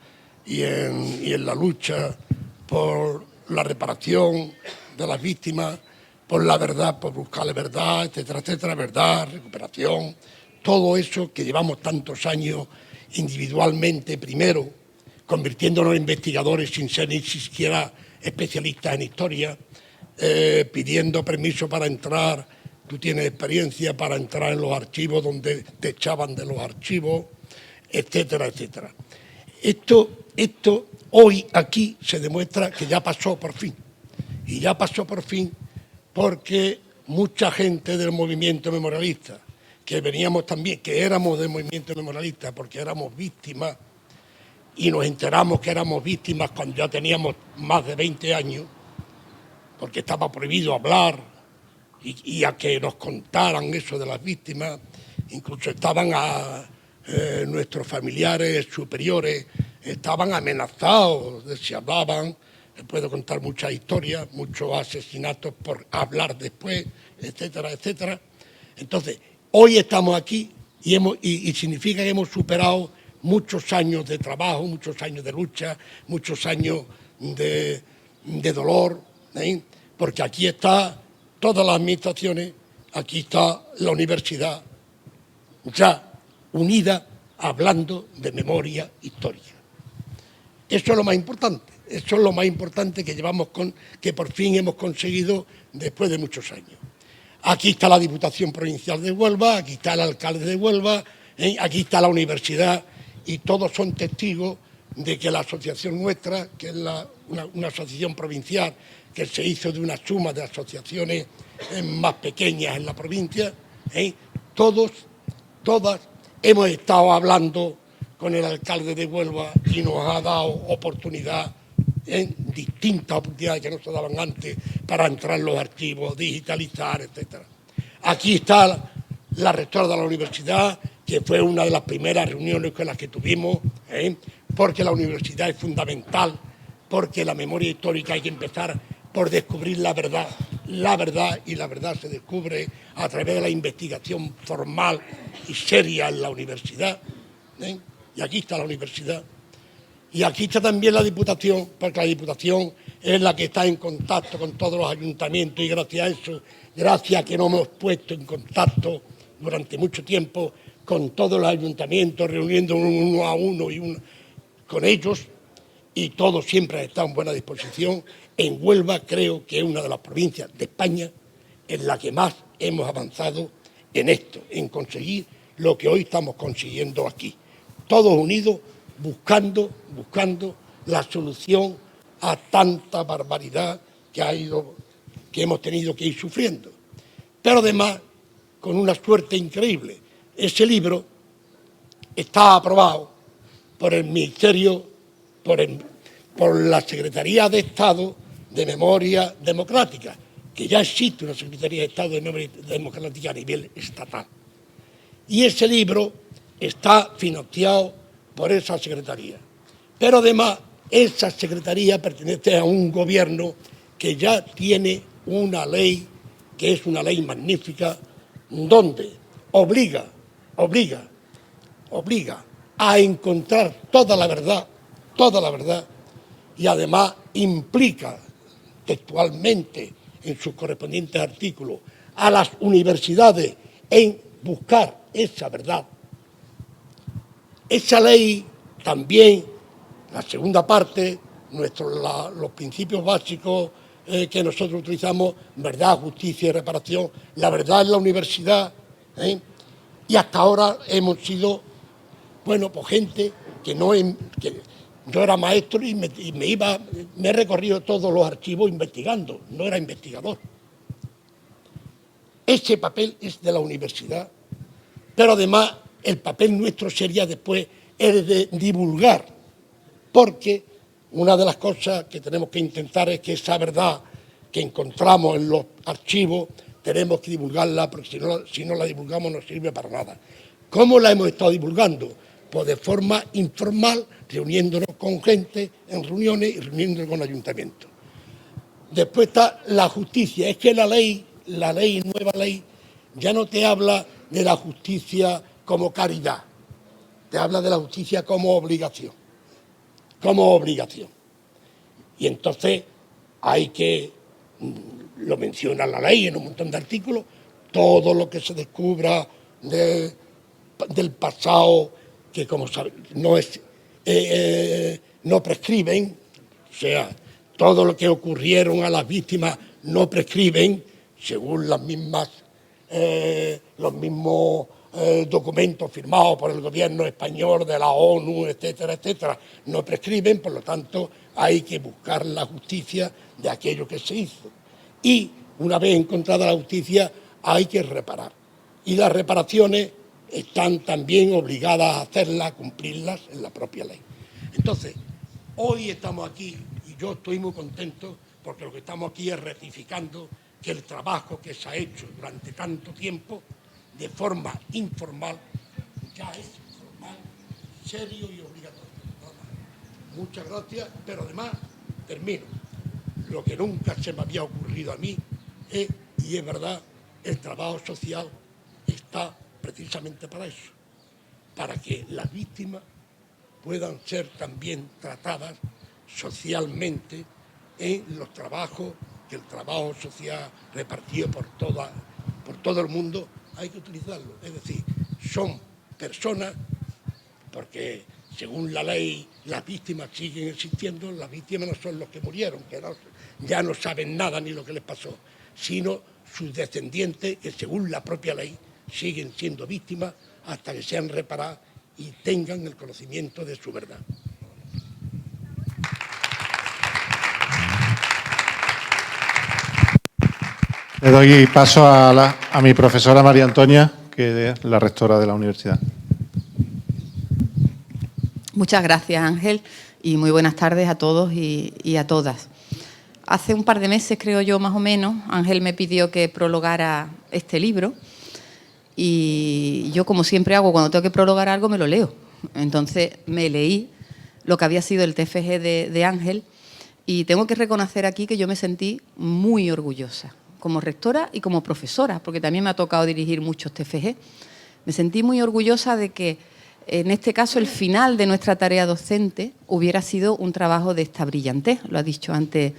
y en la lucha por la reparación de las víctimas, por la verdad, por buscar la verdad, etcétera, etcétera, verdad, recuperación, todo eso que llevamos tantos años individualmente, primero, convirtiéndonos en investigadores sin ser ni siquiera especialistas en historia, pidiendo permiso para entrar, tú tienes experiencia para entrar en los archivos donde te echaban de los archivos, etcétera, etcétera. Esto hoy aquí se demuestra que ya pasó por fin. Y ya pasó por fin porque mucha gente del movimiento memorialista, que veníamos también, que éramos del movimiento memorialista porque éramos víctimas, y nos enteramos que éramos víctimas cuando ya teníamos más de 20 años, porque estaba prohibido hablar y a que nos contaran eso de las víctimas. Incluso estaban nuestros familiares superiores, estaban amenazados, se hablaban, les puedo contar muchas historias, muchos asesinatos por hablar después, etcétera, etcétera. Entonces, hoy estamos aquí y significa que hemos superado muchos años de trabajo, muchos años de lucha, muchos años de dolor, ¿eh? Porque aquí está todas las administraciones, aquí está la universidad, ya unida hablando de memoria histórica. Eso es lo más importante. Eso es lo más importante que por fin hemos conseguido después de muchos años. Aquí está la Diputación Provincial de Huelva, aquí está el alcalde de Huelva, aquí está la universidad, y todos son testigos de que la asociación nuestra, que es una asociación provincial que se hizo de una suma de asociaciones más pequeñas en la provincia, todas hemos estado hablando con el alcalde de Huelva y nos ha dado oportunidad, distintas oportunidades que no se daban antes para entrar en los archivos, digitalizar, etcétera. Aquí está la rectora de la universidad, que fue una de las primeras reuniones con las que tuvimos, porque la universidad es fundamental, porque la memoria histórica hay que empezar por descubrir la verdad, y la verdad se descubre a través de la investigación formal y seria en la universidad, y aquí está la universidad. Y aquí está también la Diputación, porque la Diputación es la que está en contacto con todos los ayuntamientos, y gracias a eso, gracias a que nos hemos puesto en contacto durante mucho tiempo con todos los ayuntamientos, reuniéndonos uno a uno con ellos, y todos siempre han estado en buena disposición. En Huelva creo que es una de las provincias de España en la que más hemos avanzado en esto, en conseguir lo que hoy estamos consiguiendo aquí. Todos unidos, buscando la solución a tanta barbaridad que hemos tenido que ir sufriendo. Pero además, con una suerte increíble, ese libro está aprobado por el Ministerio, por la Secretaría de Estado de Memoria Democrática, que ya existe una Secretaría de Estado de Memoria Democrática a nivel estatal. Y ese libro está financiado por esa Secretaría. Pero además, esa Secretaría pertenece a un gobierno que ya tiene una ley, que es una ley magnífica, donde obliga a encontrar toda la verdad, y además implica textualmente en sus correspondientes artículos a las universidades en buscar esa verdad. Esa ley también, la segunda parte, los principios básicos que nosotros utilizamos, verdad, justicia y reparación, la verdad en la universidad, y hasta ahora hemos sido, pues gente que yo era maestro y me he recorrido todos los archivos investigando, no era investigador. Ese papel es de la universidad, pero además el papel nuestro sería después el de divulgar, porque una de las cosas que tenemos que intentar es que esa verdad que encontramos en los archivos tenemos que divulgarla, porque si no la divulgamos no sirve para nada. ¿Cómo la hemos estado divulgando? Pues de forma informal, reuniéndonos con gente en reuniones y reuniéndonos con ayuntamientos. Después está la justicia. Es que la nueva ley, ya no te habla de la justicia como caridad, te habla de la justicia como obligación. Y entonces lo menciona la ley en un montón de artículos, todo lo que se descubra del pasado, que como saben, no prescriben, o sea, todo lo que ocurrieron a las víctimas no prescriben, según los mismos documentos firmados por el gobierno español, de la ONU, etcétera, etcétera, no prescriben, por lo tanto hay que buscar la justicia de aquello que se hizo. Y una vez encontrada la justicia hay que reparar. Y las reparaciones están también obligadas a hacerlas, a cumplirlas en la propia ley. Entonces, hoy estamos aquí y yo estoy muy contento porque lo que estamos aquí es ratificando que el trabajo que se ha hecho durante tanto tiempo de forma informal ya es formal, serio y obligatorio. Muchas gracias, pero además, termino. Lo que nunca se me había ocurrido a mí y es verdad, el trabajo social está precisamente para eso, para que las víctimas puedan ser también tratadas socialmente en los trabajos, que el trabajo social repartido por todo el mundo hay que utilizarlo. Es decir, son personas, porque según la ley, las víctimas siguen existiendo, las víctimas no son los que murieron, que ya no saben nada ni lo que les pasó, sino sus descendientes, que según la propia ley siguen siendo víctimas hasta que sean reparadas y tengan el conocimiento de su verdad. Le doy paso a mi profesora María Antonia, que es la rectora de la universidad. Muchas gracias, Ángel, y muy buenas tardes a todos y a todas. Hace un par de meses, creo yo, más o menos, Ángel me pidió que prologara este libro y yo, como siempre hago, cuando tengo que prologar algo, me lo leo. Entonces, me leí lo que había sido el TFG de Ángel y tengo que reconocer aquí que yo me sentí muy orgullosa, como rectora y como profesora, porque también me ha tocado dirigir muchos TFG. Me sentí muy orgullosa de que, en este caso, el final de nuestra tarea docente hubiera sido un trabajo de esta brillantez. Lo ha dicho antes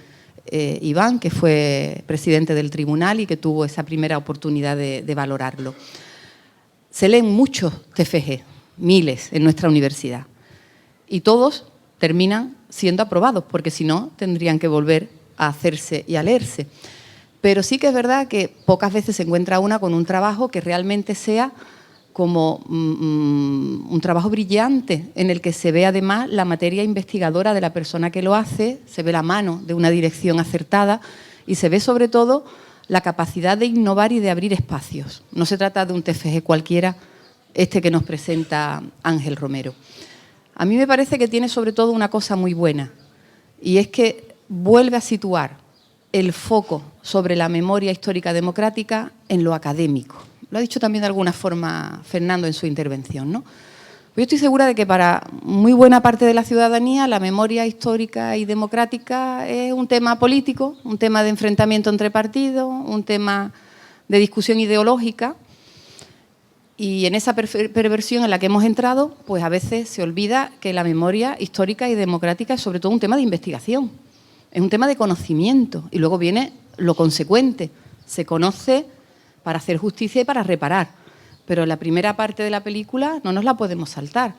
Iván, que fue presidente del tribunal y que tuvo esa primera oportunidad de valorarlo. Se leen muchos TFG, miles, en nuestra universidad, y todos terminan siendo aprobados, porque si no, tendrían que volver a hacerse y a leerse. Pero sí que es verdad que pocas veces se encuentra una con un trabajo que realmente sea como un trabajo brillante, en el que se ve además la materia investigadora de la persona que lo hace, se ve la mano de una dirección acertada y se ve sobre todo la capacidad de innovar y de abrir espacios. No se trata de un TFG cualquiera, este que nos presenta Ángel Romero. A mí me parece que tiene sobre todo una cosa muy buena, y es que vuelve a situar el foco sobre la memoria histórica democrática en lo académico. Lo ha dicho también de alguna forma Fernando en su intervención, ¿no? Yo estoy segura de que para muy buena parte de la ciudadanía la memoria histórica y democrática es un tema político, un tema de enfrentamiento entre partidos, un tema de discusión ideológica, y en esa perversión en la que hemos entrado, pues a veces se olvida que la memoria histórica y democrática es sobre todo un tema de investigación, es un tema de conocimiento, y luego viene lo consecuente, se conoce para hacer justicia y para reparar. Pero la primera parte de la película no nos la podemos saltar.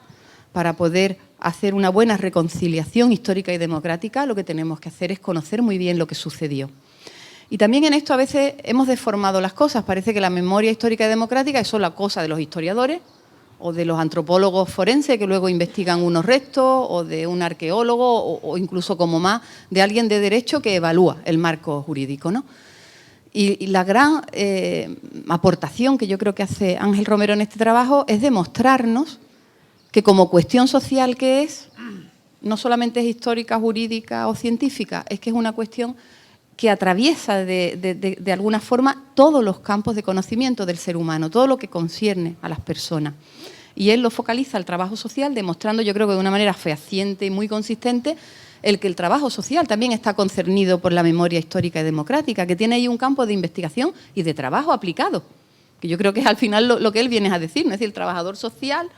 Para poder hacer una buena reconciliación histórica y democrática, lo que tenemos que hacer es conocer muy bien lo que sucedió. Y también en esto a veces hemos deformado las cosas. Parece que la memoria histórica y democrática es solo cosa de los historiadores o de los antropólogos forenses que luego investigan unos restos, o de un arqueólogo, o incluso, como más, de alguien de derecho que evalúa el marco jurídico, ¿no? Y la gran aportación que yo creo que hace Ángel Romero en este trabajo es demostrarnos que, como cuestión social que es, no solamente es histórica, jurídica o científica, es que es una cuestión que atraviesa de alguna forma todos los campos de conocimiento del ser humano, todo lo que concierne a las personas. Y él lo focaliza al trabajo social, demostrando, yo creo que de una manera fehaciente y muy consistente, el que el trabajo social también está concernido por la memoria histórica y democrática, que tiene ahí un campo de investigación y de trabajo aplicado, que yo creo que es al final lo que él viene a decir, ¿no? Es decir, el trabajador social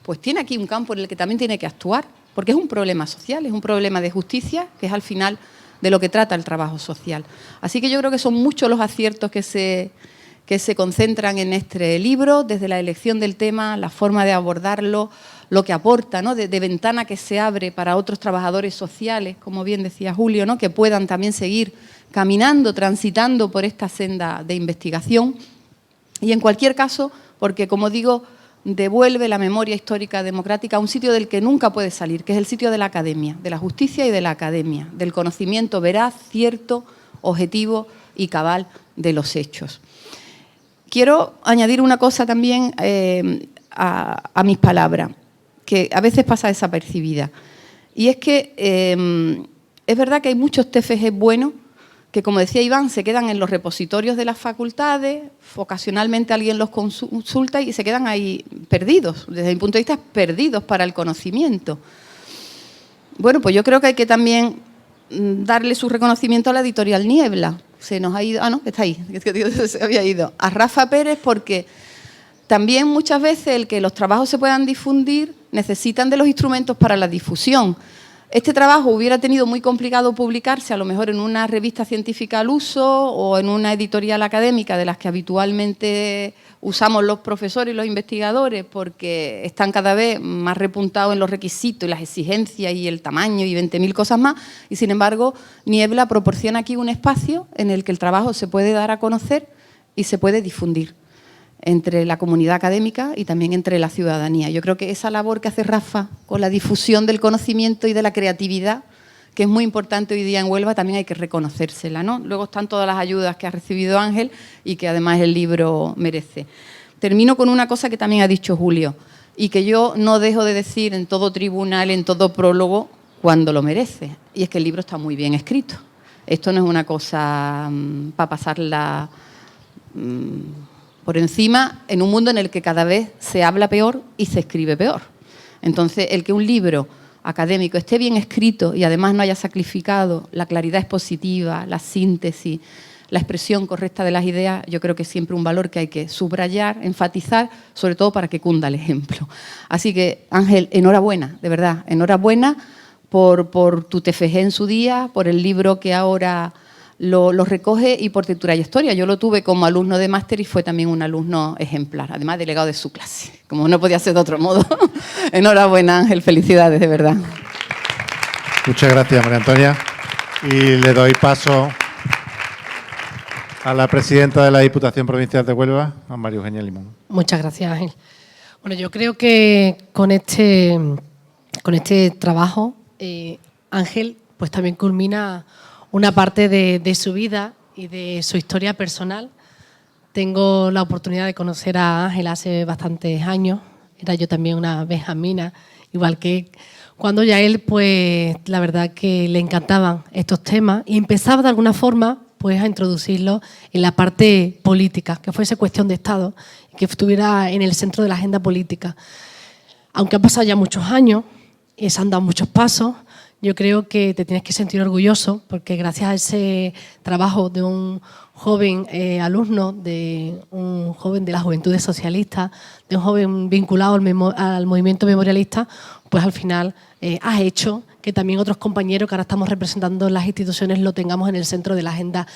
pues tiene aquí un campo en el que también tiene que actuar, porque es un problema social, es un problema de justicia, que es al final de lo que trata el trabajo social. Así que yo creo que son muchos los aciertos que se concentran en este libro, desde la elección del tema, la forma de abordarlo, lo que aporta, ¿no? de ventana que se abre para otros trabajadores sociales, como bien decía Julio, ¿no? Que puedan también seguir caminando, transitando por esta senda de investigación. Y en cualquier caso, porque, como digo, devuelve la memoria histórica democrática a un sitio del que nunca puede salir, que es el sitio de la academia, de la justicia y de la academia, del conocimiento veraz, cierto, objetivo y cabal de los hechos. Quiero añadir una cosa también a mis palabras, que a veces pasa desapercibida. Y es que es verdad que hay muchos TFG buenos que, como decía Iván, se quedan en los repositorios de las facultades, ocasionalmente alguien los consulta y se quedan ahí perdidos, desde mi punto de vista, perdidos para el conocimiento. Bueno, pues yo creo que hay que también darle su reconocimiento a la editorial Niebla. Se nos ha ido, no, está ahí, se había ido, a Rafa Pérez, porque también muchas veces el que los trabajos se puedan difundir necesitan de los instrumentos para la difusión. Este trabajo hubiera tenido muy complicado publicarse, a lo mejor en una revista científica al uso o en una editorial académica de las que habitualmente usamos los profesores y los investigadores, porque están cada vez más repuntados en los requisitos y las exigencias y el tamaño y 20.000 cosas más. Y sin embargo, Niebla proporciona aquí un espacio en el que el trabajo se puede dar a conocer y se puede difundir entre la comunidad académica y también entre la ciudadanía. Yo creo que esa labor que hace Rafa con la difusión del conocimiento y de la creatividad, que es muy importante hoy día en Huelva, también hay que reconocérsela, ¿no? Luego están todas las ayudas que ha recibido Ángel y que además el libro merece. Termino con una cosa que también ha dicho Julio y que yo no dejo de decir en todo tribunal, en todo prólogo, cuando lo merece, y es que el libro está muy bien escrito. Esto no es una cosa para pasarla por encima en un mundo en el que cada vez se habla peor y se escribe peor. Entonces, el que un libro académico esté bien escrito y además no haya sacrificado la claridad expositiva, la síntesis, la expresión correcta de las ideas, yo creo que es siempre un valor que hay que subrayar, enfatizar, sobre todo para que cunda el ejemplo. Así que, Ángel, enhorabuena, de verdad, enhorabuena por tu TFG en su día, por el libro que ahora lo recoge y por tu trayectoria. Yo lo tuve como alumno de máster y fue también un alumno ejemplar, además delegado de su clase, como no podía ser de otro modo. Enhorabuena, Ángel, felicidades, de verdad. Muchas gracias, María Antonia. Y le doy paso a la presidenta de la Diputación Provincial de Huelva, a María Eugenia Limón. Muchas gracias, Ángel. Bueno, yo creo que con este trabajo, Ángel pues también culmina una parte de su vida y de su historia personal. Tengo la oportunidad de conocer a Ángel hace bastantes años. Era yo también una benjamina, igual que cuando ya él, pues la verdad que le encantaban estos temas y empezaba de alguna forma pues a introducirlo en la parte política, que fuese cuestión de Estado, que estuviera en el centro de la agenda política. Aunque han pasado ya muchos años y se han dado muchos pasos, yo creo que te tienes que sentir orgulloso porque gracias a ese trabajo de un joven alumno, de un joven de las Juventudes Socialistas, de un joven vinculado al movimiento memorialista, pues al final has hecho que también otros compañeros que ahora estamos representando en las instituciones lo tengamos en el centro de la agenda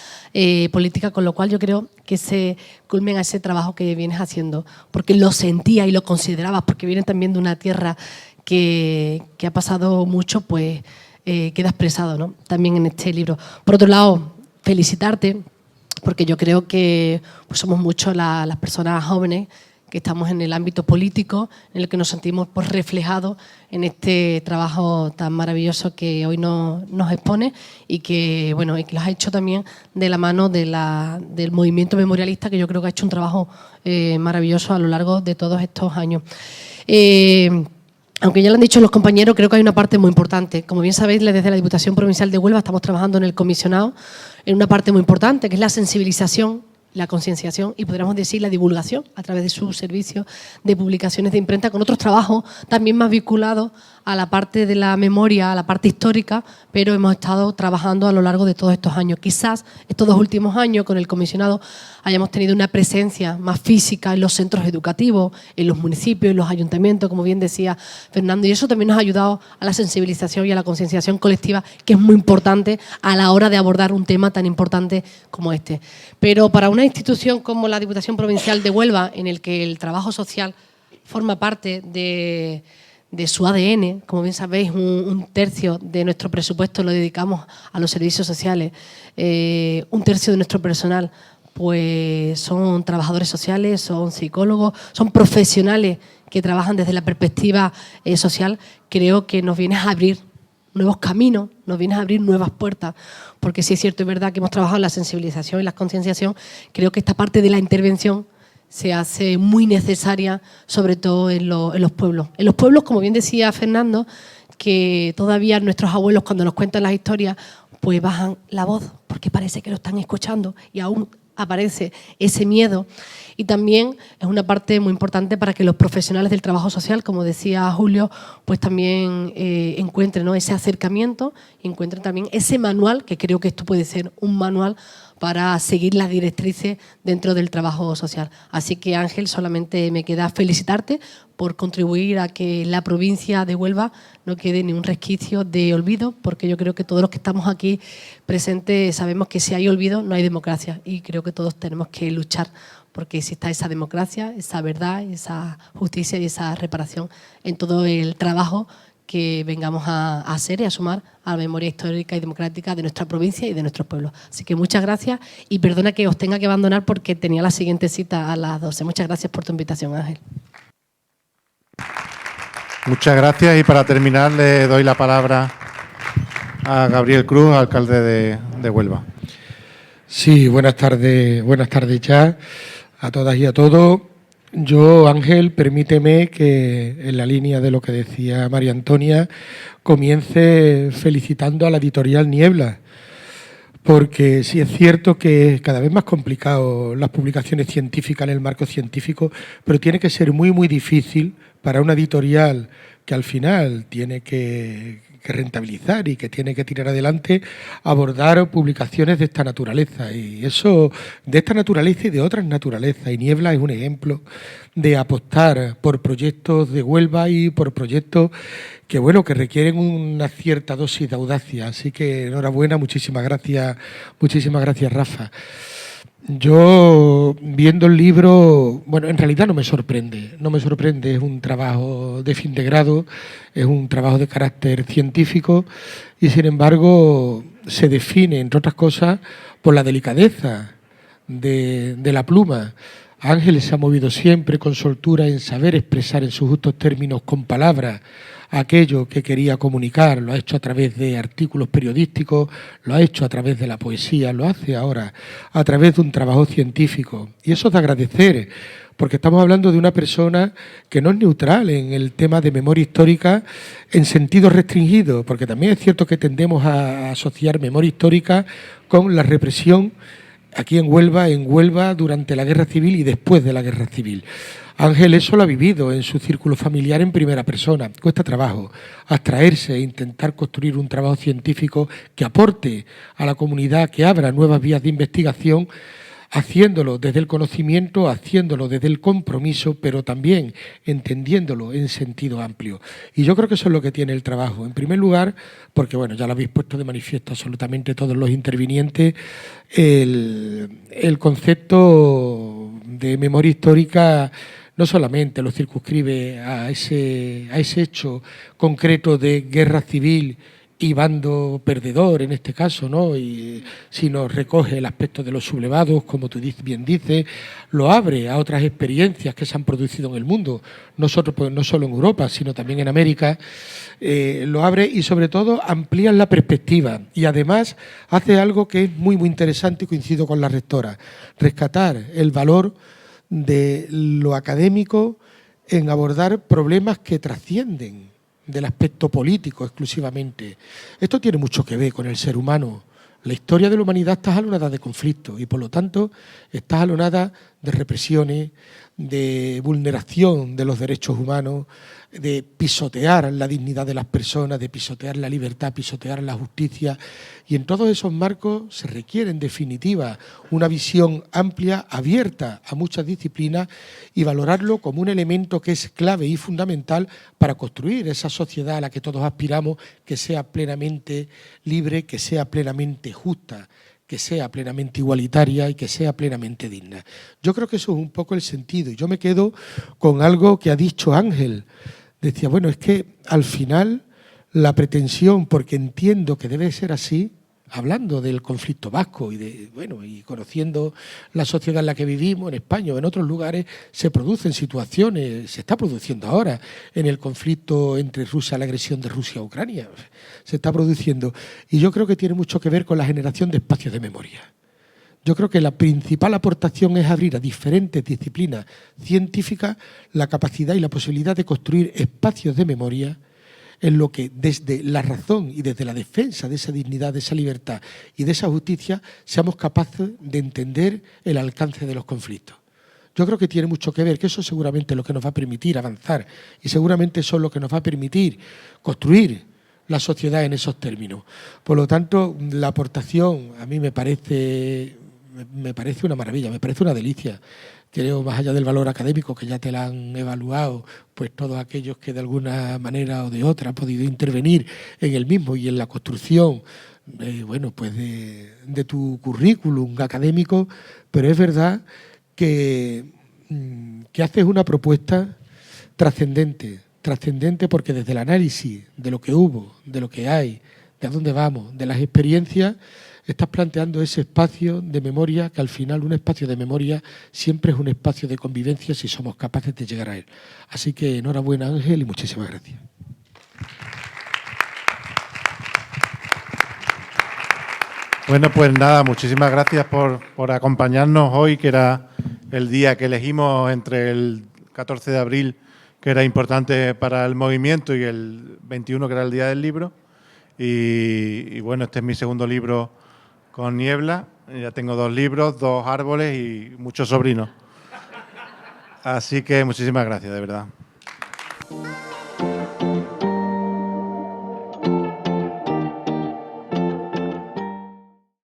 política, con lo cual yo creo que se culmen a ese trabajo que vienes haciendo, porque lo sentías y lo considerabas, porque vienen también de una tierra que ha pasado mucho, pues queda expresado, ¿no? También en este libro. Por otro lado, felicitarte, porque yo creo que pues, somos muchos las personas jóvenes que estamos en el ámbito político, en el que nos sentimos pues, reflejados en este trabajo tan maravilloso que hoy nos expone y que, bueno, y que lo has hecho también de la mano del movimiento memorialista, que yo creo que ha hecho un trabajo maravilloso a lo largo de todos estos años. Aunque ya lo han dicho los compañeros, creo que hay una parte muy importante. Como bien sabéis, desde la Diputación Provincial de Huelva estamos trabajando en el comisionado en una parte muy importante, que es la sensibilización, la concienciación y podríamos decir la divulgación a través de sus servicios de publicaciones de imprenta, con otros trabajos también más vinculados a la parte de la memoria, a la parte histórica, pero hemos estado trabajando a lo largo de todos estos años. Quizás estos 2 últimos años con el comisionado hayamos tenido una presencia más física en los centros educativos, en los municipios, en los ayuntamientos, como bien decía Fernando, y eso también nos ha ayudado a la sensibilización y a la concienciación colectiva, que es muy importante a la hora de abordar un tema tan importante como este. Pero para una institución como la Diputación Provincial de Huelva, en el que el trabajo social forma parte de su ADN, como bien sabéis, un tercio de nuestro presupuesto lo dedicamos a los servicios sociales, un tercio de nuestro personal pues son trabajadores sociales, son psicólogos, son profesionales que trabajan desde la perspectiva social. Creo que nos vienes a abrir nuevos caminos, nos vienes a abrir nuevas puertas, porque sí es cierto, es verdad que hemos trabajado en la sensibilización y la concienciación. Creo que esta parte de la intervención se hace muy necesaria, sobre todo en los pueblos. En los pueblos, como bien decía Fernando, que todavía nuestros abuelos cuando nos cuentan las historias, pues bajan la voz, porque parece que lo están escuchando y aún aparece ese miedo. Y también es una parte muy importante para que los profesionales del trabajo social, como decía Julio, pues también encuentren, ¿no?, ese acercamiento, encuentren también ese manual, que creo que esto puede ser un manual para seguir las directrices dentro del trabajo social. Así que, Ángel, solamente me queda felicitarte por contribuir a que la provincia de Huelva no quede ni un resquicio de olvido, porque yo creo que todos los que estamos aquí presentes sabemos que si hay olvido no hay democracia, y creo que todos tenemos que luchar porque exista esa democracia, esa verdad, esa justicia y esa reparación en todo el trabajo que vengamos a hacer y a sumar a la memoria histórica y democrática de nuestra provincia y de nuestros pueblos. Así que muchas gracias y perdona que os tenga que abandonar porque tenía la siguiente cita a las 12. Muchas gracias por tu invitación, Ángel. Muchas gracias y para terminar le doy la palabra a Gabriel Cruz, alcalde de Huelva. Sí, buenas tardes ya a todas y a todos. Yo, Ángel, permíteme que en la línea de lo que decía María Antonia comience felicitando a la editorial Niebla, porque sí es cierto que es cada vez más complicado las publicaciones científicas en el marco científico, pero tiene que ser muy, muy difícil para una editorial que al final tiene que rentabilizar y que tiene que tirar adelante, abordar publicaciones de esta naturaleza. Y eso, de esta naturaleza y de otras naturalezas. Y Niebla es un ejemplo de apostar por proyectos de Huelva y por proyectos que, bueno, que requieren una cierta dosis de audacia. Así que enhorabuena, muchísimas gracias, Rafa. Yo, viendo el libro, bueno, en realidad no me sorprende, es un trabajo de fin de grado, es un trabajo de carácter científico y, sin embargo, se define, entre otras cosas, por la delicadeza de la pluma. Ángel se ha movido siempre con soltura en saber expresar en sus justos términos, con palabras, aquello que quería comunicar. Lo ha hecho a través de artículos periodísticos, lo ha hecho a través de la poesía, lo hace ahora a través de un trabajo científico. Y eso es de agradecer, porque estamos hablando de una persona que no es neutral en el tema de memoria histórica en sentido restringido, porque también es cierto que tendemos a asociar memoria histórica con la represión aquí en Huelva durante la Guerra Civil y después de la Guerra Civil. Ángel eso lo ha vivido en su círculo familiar en primera persona. Cuesta trabajo abstraerse e intentar construir un trabajo científico que aporte a la comunidad, que abra nuevas vías de investigación, haciéndolo desde el conocimiento, haciéndolo desde el compromiso, pero también entendiéndolo en sentido amplio. Y yo creo que eso es lo que tiene el trabajo. En primer lugar, porque bueno, ya lo habéis puesto de manifiesto absolutamente todos los intervinientes, el concepto de memoria histórica no solamente lo circunscribe a ese bien concreto de guerra civil y bando perdedor en este caso, ¿no? Sino recoge el aspecto de los sublevados, como tú bien dices, lo abre a otras experiencias que se han producido en el mundo, no solo en Europa, sino también en América, lo abre y sobre todo amplía la perspectiva y además hace algo que es muy, muy interesante y coincido con la rectora, rescatar el valor de lo académico en abordar problemas que trascienden del aspecto político exclusivamente. Esto tiene mucho que ver con el ser humano. La historia de la humanidad está jalonada de conflictos y, por lo tanto, está jalonada de represiones, de vulneración de los derechos humanos, de pisotear la dignidad de las personas, de pisotear la libertad, pisotear la justicia. Y en todos esos marcos se requiere, en definitiva, una visión amplia, abierta a muchas disciplinas y valorarlo como un elemento que es clave y fundamental para construir esa sociedad a la que todos aspiramos, que sea plenamente libre, que sea plenamente justa, que sea plenamente igualitaria y que sea plenamente digna. Yo creo que eso es un poco el sentido. Y yo me quedo con algo que ha dicho Ángel. Decía, bueno, es que al final la pretensión, porque entiendo que debe ser así, hablando del conflicto vasco y conociendo la sociedad en la que vivimos, en España o en otros lugares, se producen situaciones, se está produciendo ahora en el conflicto entre Rusia, la agresión de Rusia a Ucrania, se está produciendo. Y yo creo que tiene mucho que ver con la generación de espacios de memoria. Yo creo que la principal aportación es abrir a diferentes disciplinas científicas la capacidad y la posibilidad de construir espacios de memoria en lo que desde la razón y desde la defensa de esa dignidad, de esa libertad y de esa justicia seamos capaces de entender el alcance de los conflictos. Yo creo que tiene mucho que ver, que eso seguramente es lo que nos va a permitir avanzar y seguramente eso es lo que nos va a permitir construir la sociedad en esos términos. Por lo tanto, la aportación a mí me parece me parece una maravilla, me parece una delicia. Creo, más allá del valor académico, que ya te la han evaluado, pues todos aquellos que de alguna manera o de otra han podido intervenir en el mismo y en la construcción, bueno, pues de tu currículum académico, pero es verdad que haces una propuesta trascendente porque desde el análisis de lo que hubo, de lo que hay, de a dónde vamos, de las experiencias, estás planteando ese espacio de memoria, que al final un espacio de memoria siempre es un espacio de convivencia si somos capaces de llegar a él. Así que enhorabuena, Ángel, y muchísimas gracias. Bueno, pues nada, muchísimas gracias por acompañarnos hoy, que era el día que elegimos entre el 14 de abril, que era importante para el movimiento, y el 21, que era el Día del Libro. Y bueno, este es mi segundo libro con Niebla. Ya tengo 2 libros, 2 árboles y muchos sobrinos. Así que muchísimas gracias, de verdad.